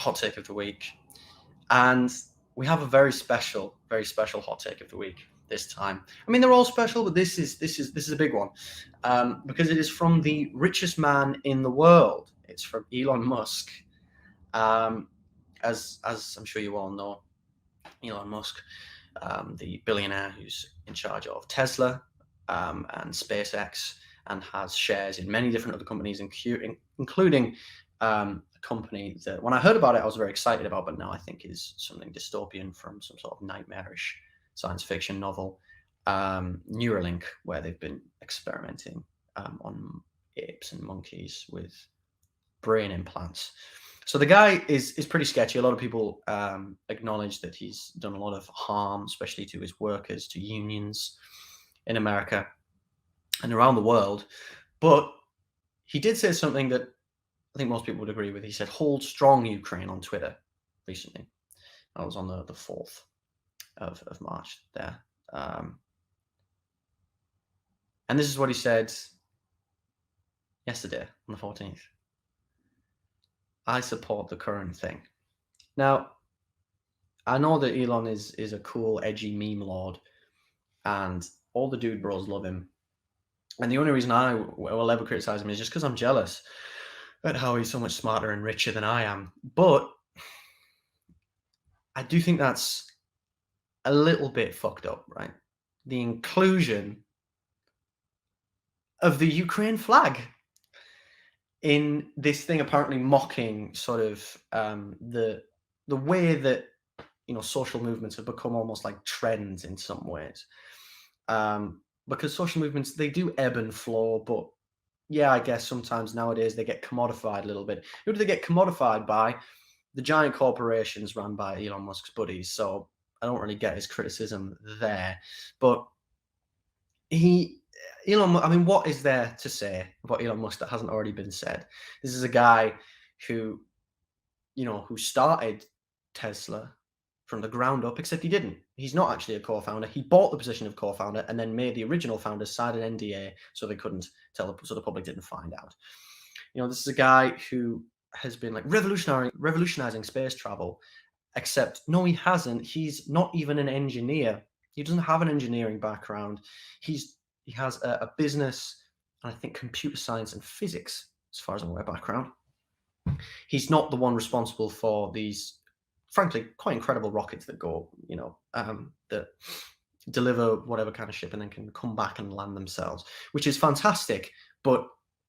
hot take of the week, and we have a very special hot take of the week this time. I mean, they're all special, but this is a big one, because it is from the richest man in the world. It's from Elon Musk. As I'm sure you all know, Elon Musk, the billionaire who's in charge of Tesla and SpaceX, and has shares in many different other companies, including a company that, when I heard about it, I was very excited about, but now I think is something dystopian from some sort of nightmarish science fiction novel, Neuralink, where they've been experimenting on apes and monkeys with brain implants. So the guy is pretty sketchy. A lot of people acknowledge that he's done a lot of harm, especially to his workers, to unions in America and around the world. But he did say something that I think most people would agree with. He said, "Hold strong, Ukraine," on Twitter recently. That was on the 4th of March there. And this is what he said yesterday on the 14th. "I support the current thing." Now, I know that Elon is a cool, edgy meme lord, and all the dude bros love him. And the only reason I will ever criticize him is just because I'm jealous at how he's so much smarter and richer than I am. But I do think that's a little bit fucked up, right? The inclusion of the Ukraine flag in this thing, apparently mocking sort of the way that, you know, social movements have become almost like trends in some ways. Because social movements, they do ebb and flow, but yeah, I guess sometimes nowadays they get commodified a little bit. Who do they get commodified by? The giant corporations run by Elon Musk's buddies. So I don't really get his criticism there. But Elon, I mean, what is there to say about Elon Musk that hasn't already been said? This is a guy who, you know, who started Tesla from the ground up, except he didn't. He's not actually a co-founder. He bought the position of co-founder and then made the original founders sign an NDA so they couldn't tell, so the public didn't find out. You know, this is a guy who has been like revolutionizing space travel, except no, he hasn't. He's not even an engineer. He doesn't have an engineering background. He has a business and I think computer science and physics, as far as I'm aware, background. He's not the one responsible for these, frankly, quite incredible rockets that go, you know, that deliver whatever kind of ship and then can come back and land themselves, which is fantastic. But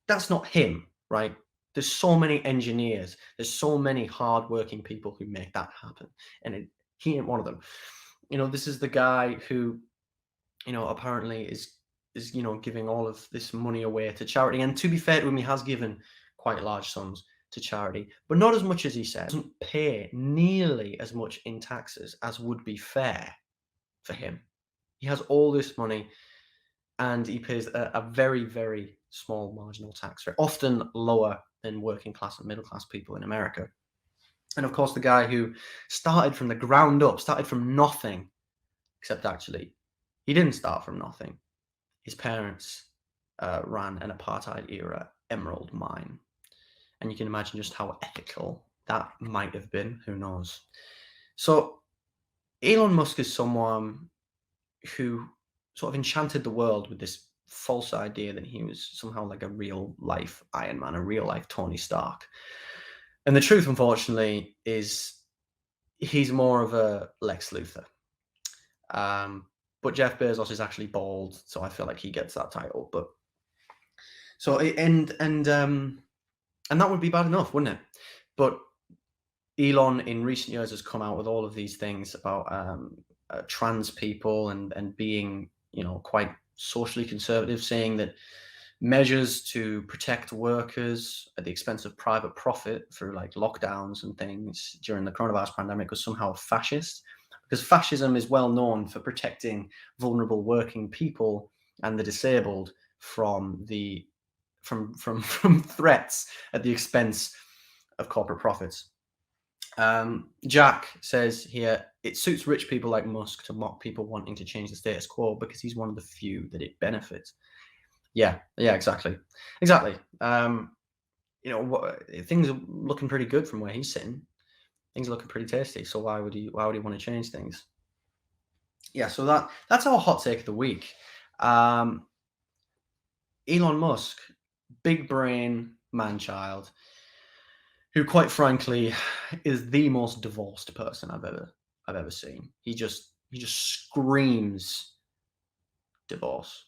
that's not him, right? There's so many engineers. There's so many hardworking people who make that happen, and he ain't one of them. You know, this is the guy who, you know, apparently is you know, giving all of this money away to charity. And to be fair to him, he has given quite large sums to charity, but not as much as he said. He doesn't pay nearly as much in taxes as would be fair for him. He has all this money and he pays a very, very small marginal tax rate, often lower than working class and middle class people in America. And of course, the guy who started from the ground up, started from nothing, except actually, he didn't start from nothing. His parents ran an apartheid era emerald mine. And you can imagine just how ethical that might have been. Who knows? So Elon Musk is someone who sort of enchanted the world with this false idea that he was somehow like a real life Iron Man, a real life Tony Stark. And the truth, unfortunately, is he's more of a Lex Luthor. But Jeff Bezos is actually bald, so I feel like he gets that title. But so and that would be bad enough, wouldn't it? But Elon in recent years has come out with all of these things about trans people and being, you know, quite socially conservative, saying that measures to protect workers at the expense of private profit through like lockdowns and things during the coronavirus pandemic was somehow fascist, because fascism is well known for protecting vulnerable working people and the disabled from threats at the expense of corporate profits. Jack says here, it suits rich people like Musk to mock people wanting to change the status quo because he's one of the few that it benefits. Yeah, exactly. You know, things are looking pretty good from where he's sitting. things are looking pretty tasty. So why would he want to change things? Yeah, so that's our hot take of the week. Um, Elon Musk, big brain man child, who quite frankly is the most divorced person I've ever seen. He just screams divorce.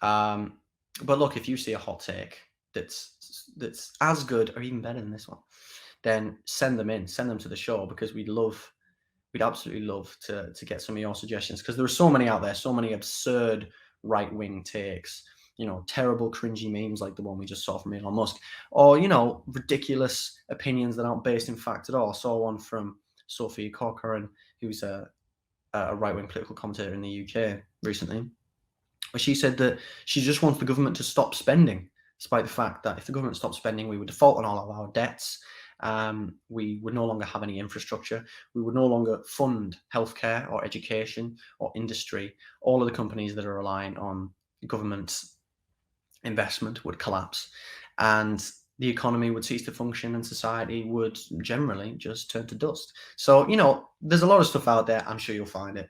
Um, but look, if you see a hot take that's as good or even better than this one, then send them in, send them to the show because we'd absolutely love to get some of your suggestions because there are so many out there, so many absurd right wing takes, terrible cringy memes like the one we just saw from Elon Musk, or ridiculous opinions that aren't based in fact at all. I saw one from Sophie Corcoran, who's a right wing political commentator in the UK recently, where she said that she just wants the government to stop spending, despite the fact that if the government stopped spending, we would default on all of our debts. We would no longer have any infrastructure. We would no longer fund healthcare or education or industry. All of the companies that are relying on government investment would collapse, and the economy would cease to function, and society would generally just turn to dust. So, there's a lot of stuff out there. I'm sure you'll find it.